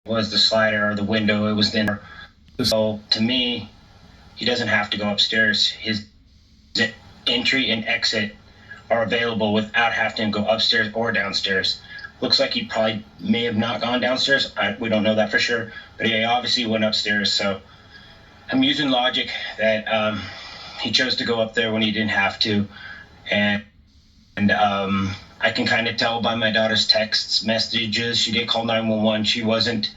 was the slider or the window. It was then. So to me, he doesn't have to go upstairs. His entry and exit are available without having to go upstairs or downstairs. Looks like he probably may have not gone downstairs. We don't know that for sure, but he obviously went upstairs. So I'm using logic that he chose to go up there when he didn't have to, and I can kind of tell by my daughter's texts, messages. She did call 911. She wasn't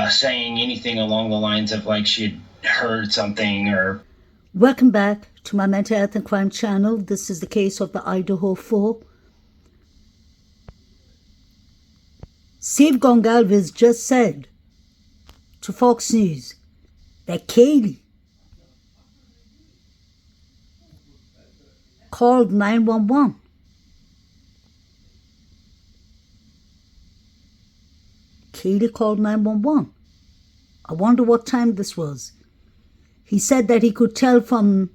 saying anything along the lines of like she had heard something or. Welcome back to my mental health and crime channel. This is the case of the Idaho 4. Steve Gonsalves just said to Fox News that KAYLEE called 911. KAYLEE called 911. I wonder what time this was. He said that he could tell from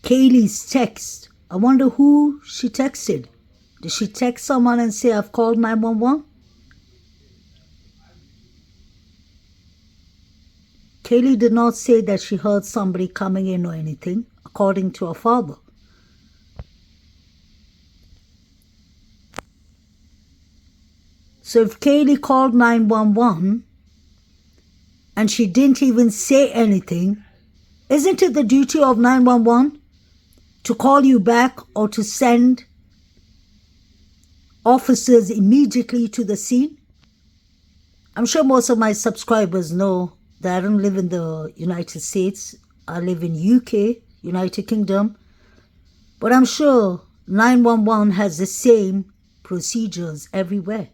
KAYLEE's text. I wonder who she texted. Did she text someone and say, I've called 911? KAYLEE did not say that she heard somebody coming in or anything, according to her father. So if KAYLEE called 911 and she didn't even say anything, isn't it the duty of 911 to call you back or to send officers immediately to the scene? I'm sure most of my subscribers know that I don't live in the United States. I live in UK, United Kingdom. But I'm sure 911 has the same procedures everywhere.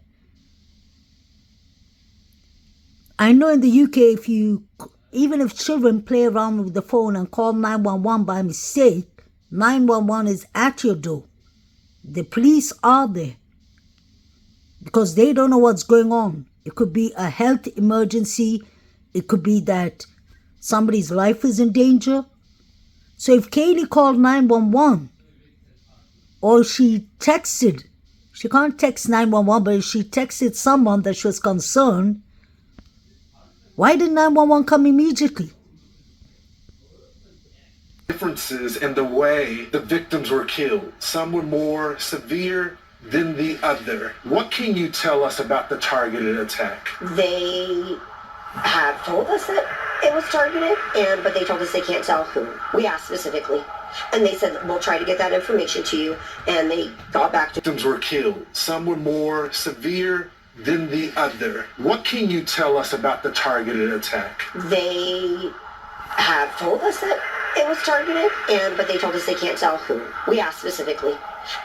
I know in the UK, even if children play around with the phone and call 911 by mistake, 911 is at your door. The police are there because they don't know what's going on. It could be a health emergency. It could be that somebody's life is in danger. So if KAYLEE called 911 or she texted, she can't text 911, but if she texted someone that she was concerned, why did 911 come immediately? Differences in the way the victims were killed. Some were more severe than the other. What can you tell us about the targeted attack? They have told us that it was targeted, but they told us they can't tell who. We asked specifically, and they said, we'll try to get that information to you, and they got back to... Victims were killed. Some were more severe than the other. What can you tell us about the targeted attack? They have told us that it was targeted, but they told us they can't tell who. We asked specifically,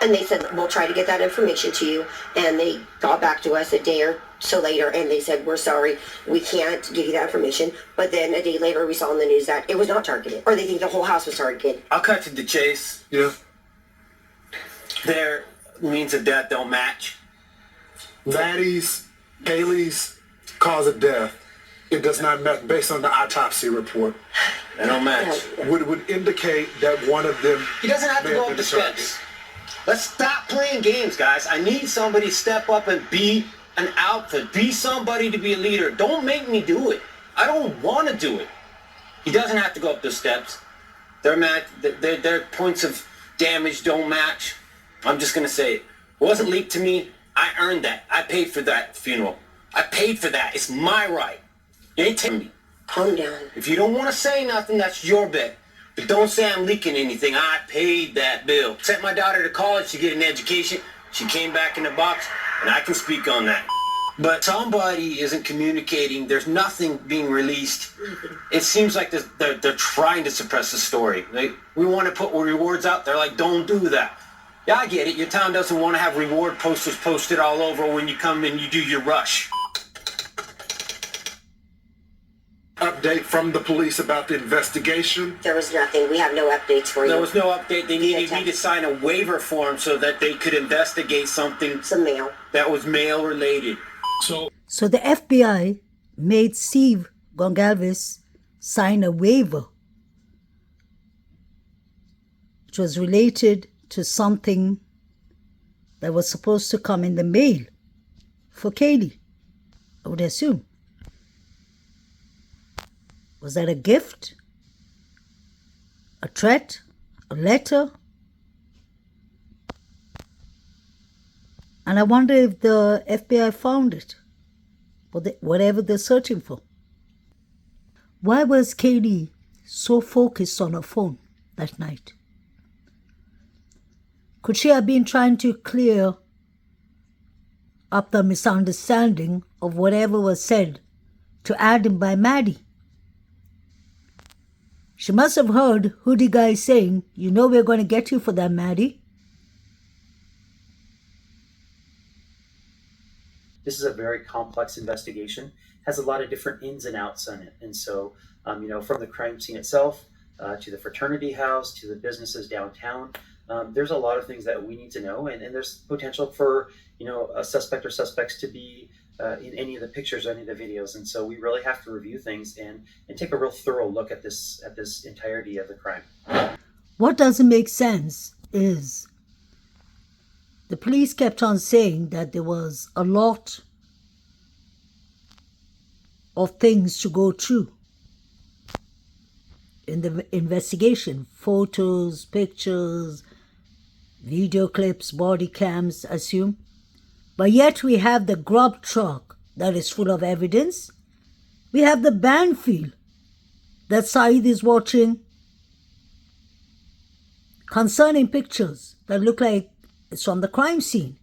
and they said, we'll try to get that information to you, and they got back to us a day or so later, and they said, we're sorry, we can't give you that information. But then a day later, we saw in the news that it was not targeted, or they think the whole house was targeted. I'll cut to the chase. Yeah. Their means of death don't match. Maddie's, KAYLEE's cause of death, it does not match based on the autopsy report. They don't match. Would indicate that one of them... He doesn't have to go up the steps. Let's stop playing games, guys. I need somebody to step up and be an alpha. Be somebody to be a leader. Don't make me do it. I don't want to do it. He doesn't have to go up the steps. Their points of damage don't match. I'm just going to say it. It wasn't leaked to me. I earned that. I paid for that funeral. I paid for that. It's my right. You ain't telling me. Calm down. If you don't want to say nothing, that's your bet. But don't say I'm leaking anything. I paid that bill. Sent my daughter to college to get an education. She came back in the box, and I can speak on that. But somebody isn't communicating. There's nothing being released. It seems like they're trying to suppress the story. We want to put rewards out there. Like, don't do that. Yeah, I get it. Your town doesn't want to have reward posters posted all over when you come and you do your rush. Update from the police about the investigation? There was nothing. We have no updates for you. There was no update. They needed me to sign a waiver form so that they could investigate something. Some mail. That was mail related. So the FBI made Steve Gonsalves sign a waiver, which was related to something that was supposed to come in the mail for KAYLEE. I would assume. Was that a gift? A threat? A letter? And I wonder if the FBI found it. Whatever they're searching for. Why was KAYLEE so focused on her phone that night? Could she have been trying to clear up the misunderstanding of whatever was said to Adam by Maddie? She must have heard Hoodie Guy saying, "You know we're going to get you for that, Maddie." This is a very complex investigation, has a lot of different ins and outs on it. And so, from the crime scene itself to the fraternity house to the businesses downtown, there's a lot of things that we need to know. And there's potential for, a suspect or suspects to be in any of the pictures or any of the videos. And so we really have to review things and take a real thorough look at this entirety of the crime. What doesn't make sense is the police kept on saying that there was a lot of things to go through in the investigation. Photos, pictures, video clips, body cams, I assume. But yet we have the grub truck that is full of evidence. We have the Banfield that Saeed is watching. Concerning pictures that look like it's from the crime scene.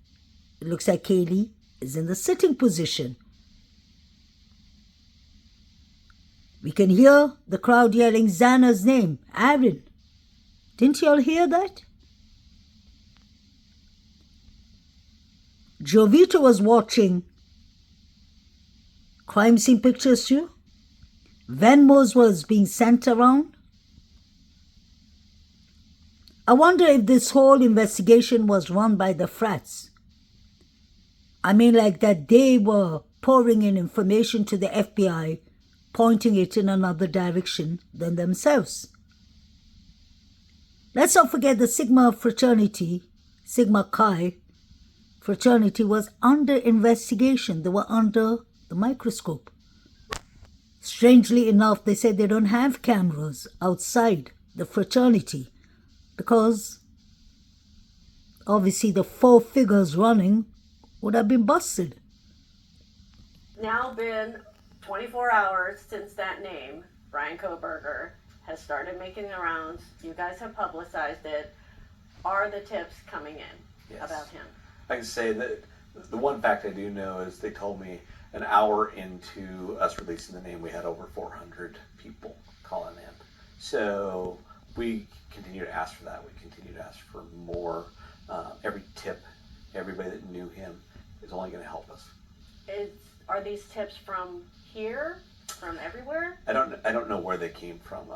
It looks like KAYLEE is in the sitting position. We can hear the crowd yelling Xana's name, Aaron. Didn't you all hear that? Jovita was watching crime scene pictures too. Venmos was being sent around. I wonder if this whole investigation was run by the frats. I mean, like that they were pouring in information to the FBI, pointing it in another direction than themselves. Let's not forget the Sigma fraternity, Sigma Chi fraternity was under investigation. They were under the microscope. Strangely enough, they said they don't have cameras outside the fraternity because obviously the 4 figures running would have been busted. Now been 24 hours since that name, Brian Kohberger, has started making the rounds. You guys have publicized it. Are the tips coming in about him? I can say that the one fact I do know is they told me an hour into us releasing the name, we had over 400 people calling in. So we continue to ask for that. We continue to ask for more. Every tip, everybody that knew him is only going to help us. Are these tips from here, from everywhere? I don't know where they came from.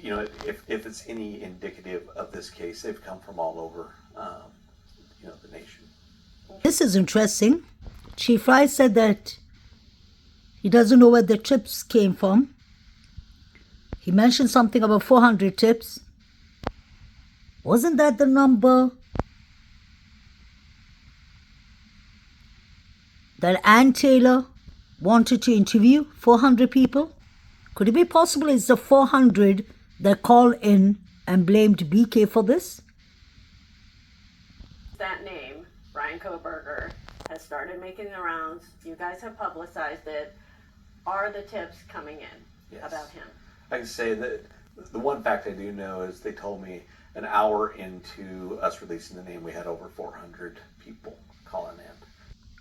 If it's any indicative of this case, they've come from all over, the nation. This is interesting. Chief Rice said that he doesn't know where the tips came from. He mentioned something about 400 tips. Wasn't that the number that Ann Taylor wanted to interview? 400 people? Could it be possible it's the 400 that called in and blamed BK for this? That name, Brian Kohberger, has started making the rounds. You guys have publicized it. Are the tips coming in about him? I can say that the one fact I do know is they told me an hour into us releasing the name, we had over 400 people calling in.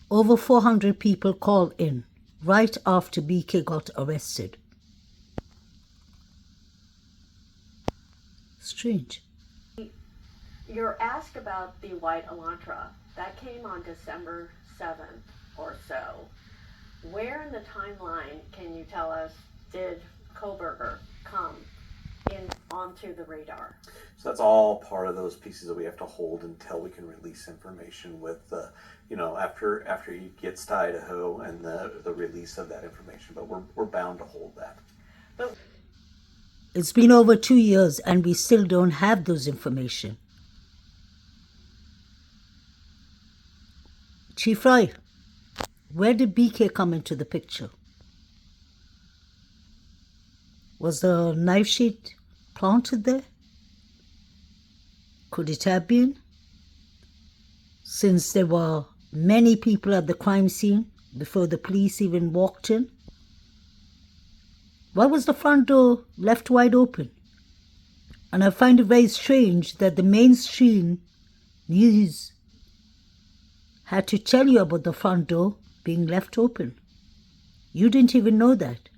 Over 400 people called in right after BK got arrested. Strange. You're asked about the white Elantra. That came on December 7th or so. Where in the timeline can you tell us did Kohberger come in onto the radar? So that's all part of those pieces that we have to hold until we can release information with, after he gets to Idaho and the release of that information. But we're bound to hold that. But it's been over 2 years and we still don't have those information. Chief Fry, Where did BK come into the picture? Was the knife sheath planted there? Could it have been? Since there were many people at the crime scene before the police even walked in. Why was the front door left wide open? And I find it very strange that the mainstream news had to tell you about the front door being left open. You didn't even know that.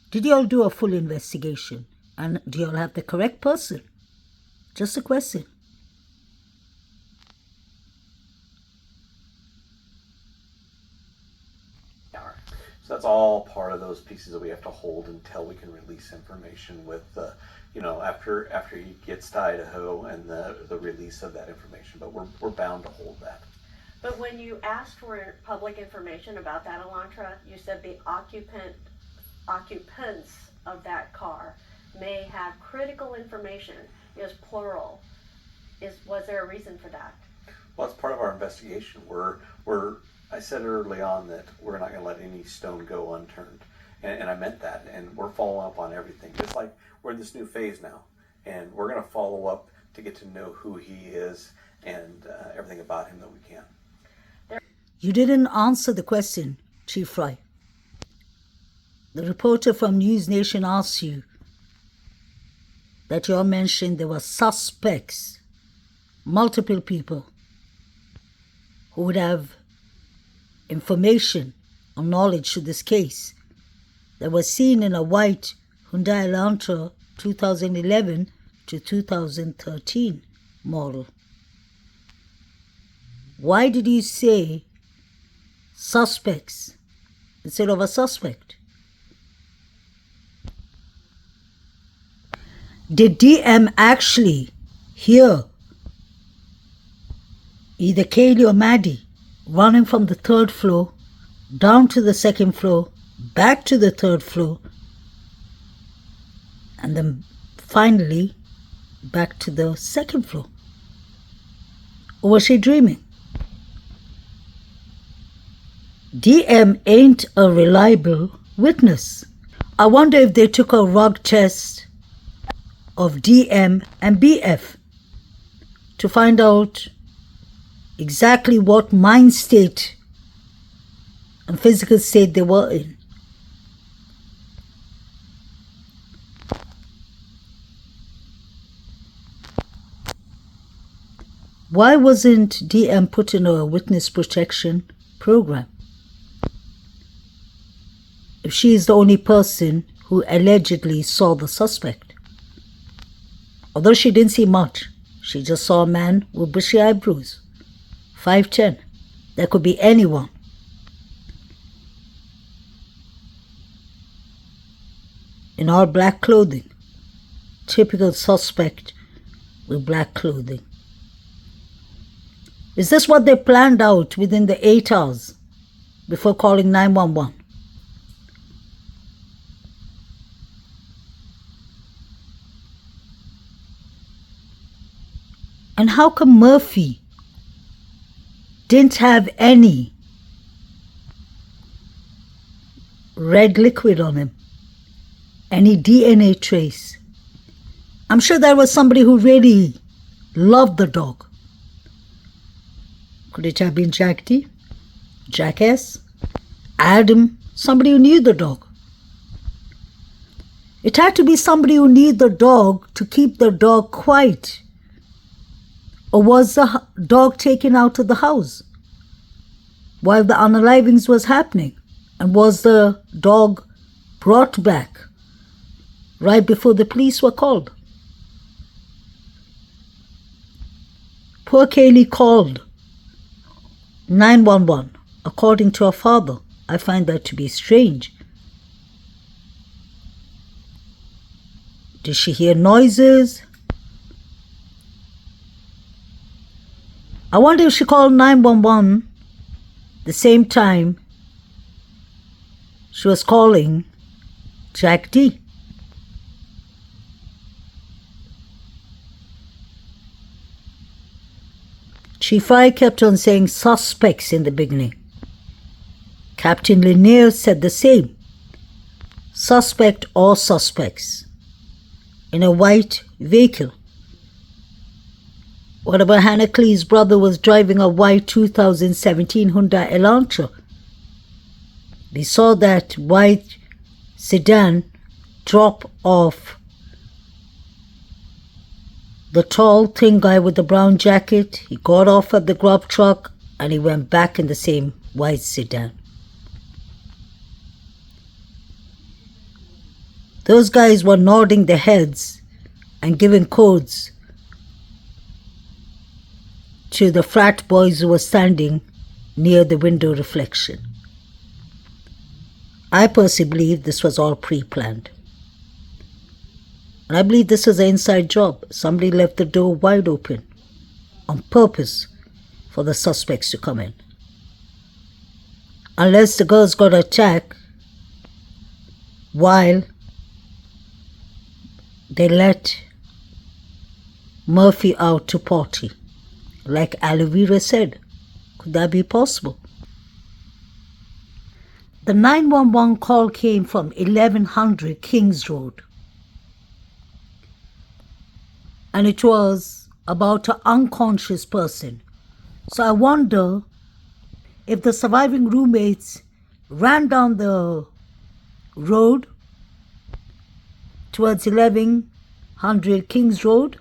Did you all do a full investigation? And do you all have the correct person? Just a question. So that's all part of those pieces that we have to hold until we can release information with after he gets to Idaho and the release of that information. But we're bound to hold that. But when you asked for public information about that Elantra, you said the occupants of that car may have critical information, is plural. Was there a reason for that? Well, it's part of our investigation. I said early on that we're not going to let any stone go unturned. And I meant that. And we're following up on everything. Just like we're in this new phase now. And we're going to follow up to get to know who he is and everything about him that we can. You didn't answer the question, Chief Fry. The reporter from News Nation asked you that you all mentioned there were suspects, multiple people who would have information or knowledge to this case that was seen in a white Hyundai Elantra 2011 to 2013 model. Why did you say suspects instead of a suspect? Did DM actually hear either KAYLEE or Maddie running from the third floor down to the second floor, back to the third floor, and then finally back to the second floor? Or was she dreaming? DM ain't a reliable witness. I wonder if they took a rug test of DM and BF to find out exactly what mind state and physical state they were in. Why wasn't DM put in a witness protection program? If she is the only person who allegedly saw the suspect. Although she didn't see much, she just saw a man with bushy eyebrows, 5'10". That could be anyone. In all black clothing. Typical suspect with black clothing. Is this what they planned out within the 8 hours before calling 911? And how come Murphy didn't have any red liquid on him? Any DNA trace? I'm sure that was somebody who really loved the dog. Could it have been Jack D? Jackass? Adam? Somebody who knew the dog. It had to be somebody who knew the dog to keep the dog quiet. Or was the dog taken out of the house while the unalivings was happening? And was the dog brought back right before the police were called? Poor KAYLEE called 911, according to her father. I find that to be strange. Did she hear noises? I wonder if she called 911 the same time she was calling Jack D. Chief I kept on saying suspects in the beginning. Captain Lanier said the same. Suspect or suspects in a white vehicle. What about Hannah Clee's brother was driving a white 2017 Hyundai Elantra? We saw that white sedan drop off the tall, thin guy with the brown jacket. He got off at the grub truck and he went back in the same white sedan. Those guys were nodding their heads and giving codes to the frat boys who were standing near the window reflection. I personally believe this was all pre-planned. And I believe this was an inside job. Somebody left the door wide open on purpose for the suspects to come in. Unless the girls got attacked while they let Murphy out to party. Like Aloe Vera said, could that be possible? The 911 call came from 1100 Kings Road. And it was about an unconscious person. So I wonder if the surviving roommates ran down the road towards 1100 Kings Road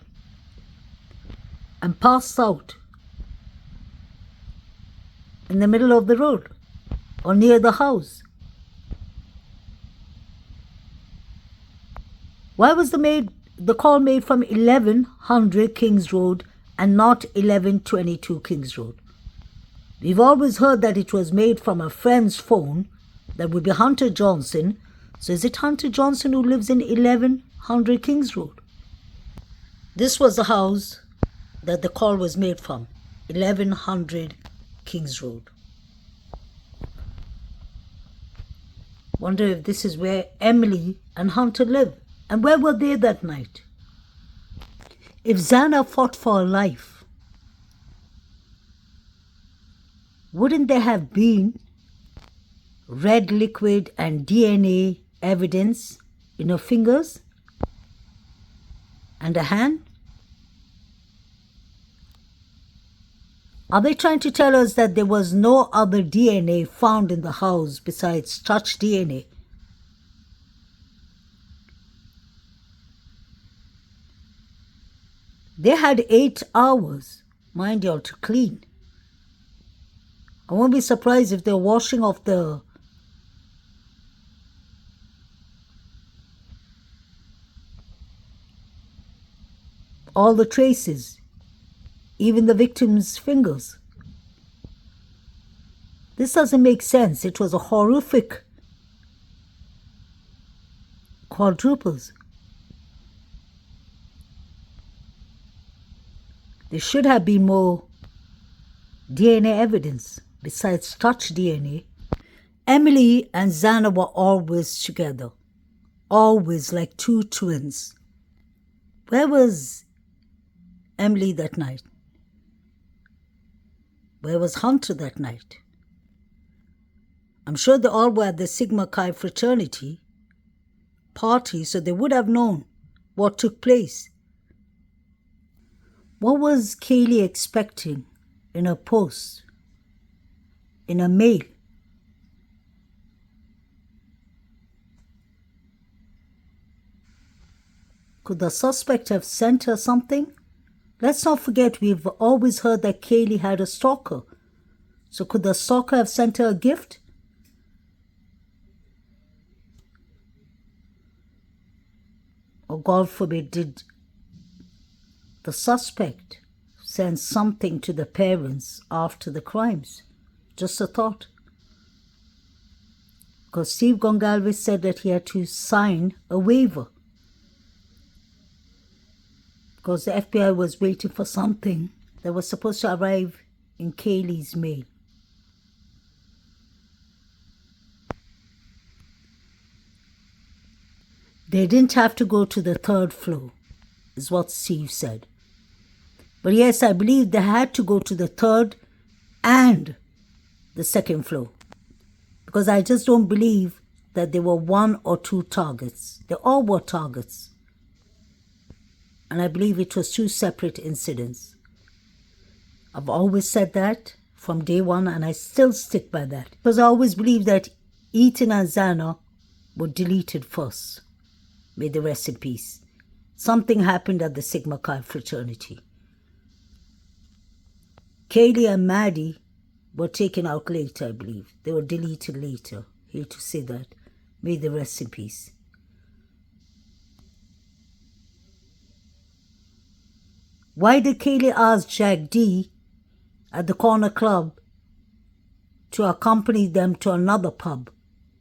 and passed out in the middle of the road or near the house. Why was the call made from 1100 Kings Road and not 1122 Kings Road? We've always heard that it was made from a friend's phone. That would be Hunter Johnson. So is it Hunter Johnson who lives in 1100 Kings Road? This was the house that the call was made from, 1100 Kings Road. Wonder if this is where Emily and Hunter live. And where were they that night? If Xana fought for her life, wouldn't there have been red liquid and DNA evidence in her fingers and a hand? Are they trying to tell us that there was no other DNA found in the house besides touch DNA? They had 8 hours, mind you, to clean. I won't be surprised if they're washing off all the traces, even the victim's fingers. This doesn't make sense. It was a horrific quadruples. There should have been more DNA evidence besides touch DNA. Emily and Xana were always together, always like two twins. Where was Emily that night? Where was Hunter that night? I'm sure they all were at the Sigma Chi fraternity party, so they would have known what took place. What was KAYLEE expecting in her post, in her mail? Could the suspect have sent her something? Let's not forget we've always heard that KAYLEE had a stalker. So could the stalker have sent her a gift? Or God forbid, did the suspect send something to the parents after the crimes? Just a thought. Because Steve Gonsalves said that he had to sign a waiver. Because the FBI was waiting for something that was supposed to arrive in KAYLEE's mail. They didn't have to go to the 3rd floor, is what Steve said. But yes, I believe they had to go to the 3rd and the 2nd floor. Because I just don't believe that there were one or two targets. They all were targets. And I believe it was two separate incidents. I've always said that from day one, and I still stick by that. Because I always believe that Ethan and Xana were deleted first. May they rest in peace. Something happened at the Sigma Chi fraternity. KAYLEE and Maddie were taken out later, I believe. They were deleted later. Hate to say that. May they rest in peace. Why did KAYLEE ask Jack D at the corner club to accompany them to another pub,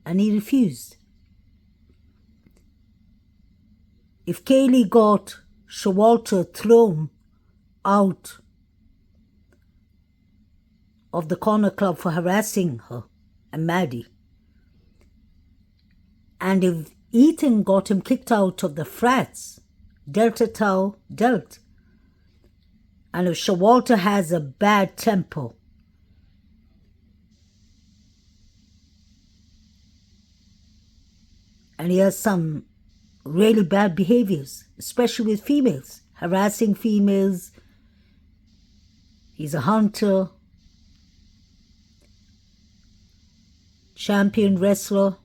and he refused? If KAYLEE got Showalter thrown out of the corner club for harassing her and Maddie, and if Ethan got him kicked out of the frats, Delta Tau Delt, and if Showalter has a bad temper, and he has some really bad behaviors, especially with females, harassing females, he's a hunter, champion wrestler,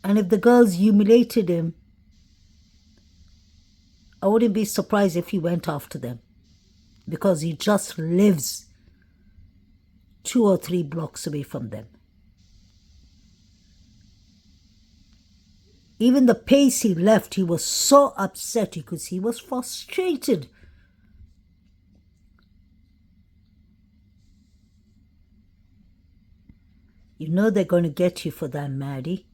and if the girls humiliated him, I wouldn't be surprised if he went after them, because he just lives 2 or 3 blocks away from them. Even the pace he left, he was so upset because he was frustrated. You know they're going to get you for that, Maddie.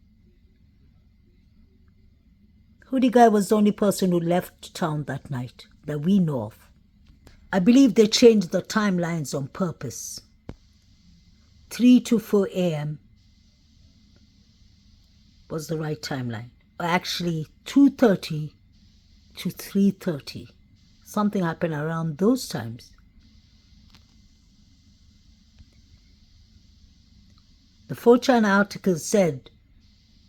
Hoodie Guy was the only person who left town that night that we know of. I believe they changed the timelines on purpose. 3 to 4 a.m. was the right timeline. Or actually 2:30 to 3:30. Something happened around those times. The 4chan article said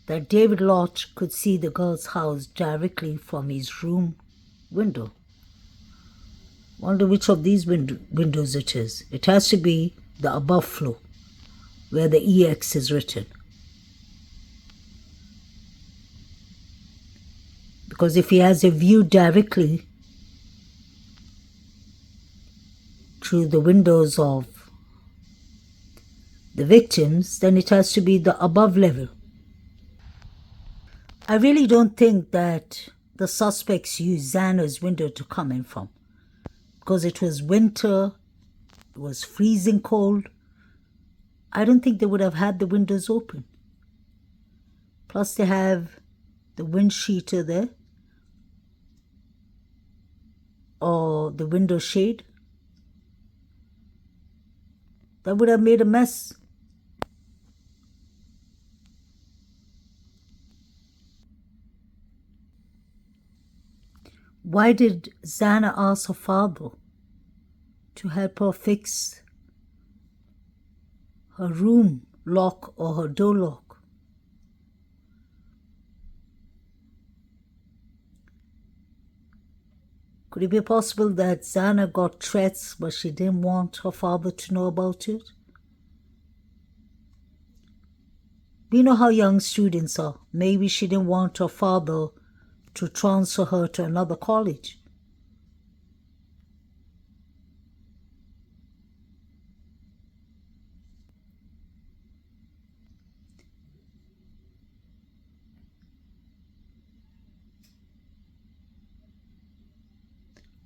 that David Lodge could see the girl's house directly from his room window. Wonder which of these windows it is. It has to be the above floor, where the EX is written. Because if he has a view directly through the windows of the victims, then it has to be the above level. I really don't think that the suspects used Xana's window to come in from, because it was winter, it was freezing cold. I don't think they would have had the windows open. Plus they have the wind sheeter there, or the window shade. That would have made a mess. Why did Xana ask her father to help her fix her room lock or her door lock? Could it be possible that Xana got threats but she didn't want her father to know about it? We know how young students are. Maybe she didn't want her father to transfer her to another college.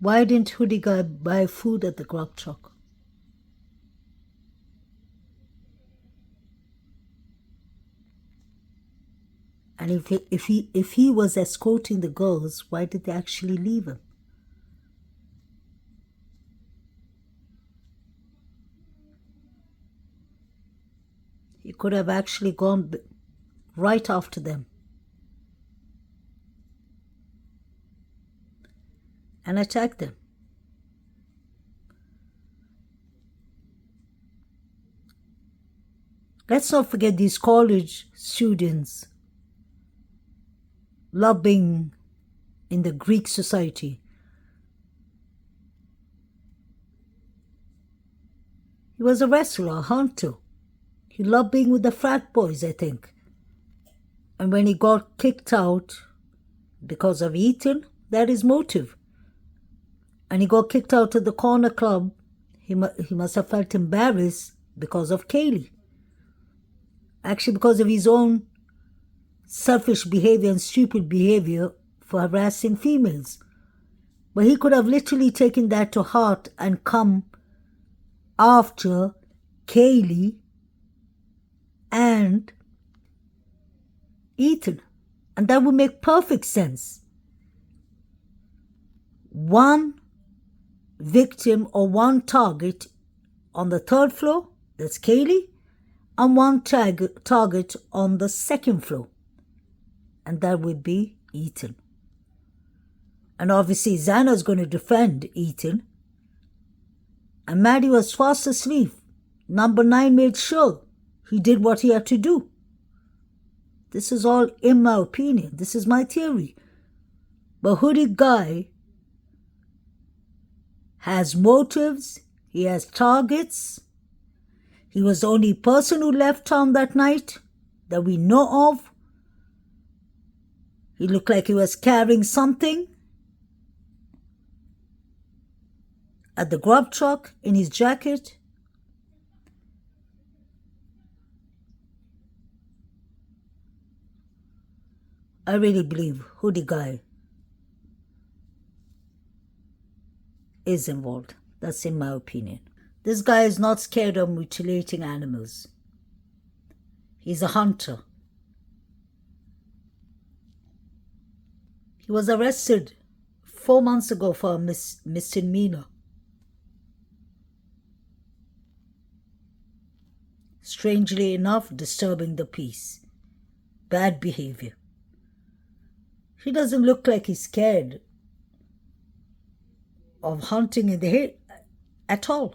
Why didn't Hoodie Guy buy food at the grub truck? And if he was escorting the girls, why did they actually leave him? He could have actually gone right after them and attacked them. Let's not forget these college students love being in the Greek society. He was a wrestler, a hunter. He loved being with the frat boys, I think. And when he got kicked out because of Ethan, that is motive. And he got kicked out of the corner club. He must have felt embarrassed because of KAYLEE. Actually, because of his own selfish behavior and stupid behavior for harassing females. But he could have literally taken that to heart and come after KAYLEE and Ethan. And that would make perfect sense. One victim or one target on the 3rd floor, that's KAYLEE, and one target on the 2nd floor, and that would be Ethan. And obviously Xana's going to defend Ethan, and Maddie was fast asleep. Number 9 made sure he did what he had to do. This is all in my opinion. This is my theory. But hoodie guy has motives. He has targets. He was the only person who left town that night that we know of. He looked like he was carrying something at the grub truck in his jacket. I really believe hoodie guy is involved. That's in my opinion. This guy is not scared of mutilating animals. He's a hunter. He was arrested 4 months ago for a misdemeanor. Strangely enough, disturbing the peace. Bad behavior. He doesn't look like he's scared of hunting in the head at all.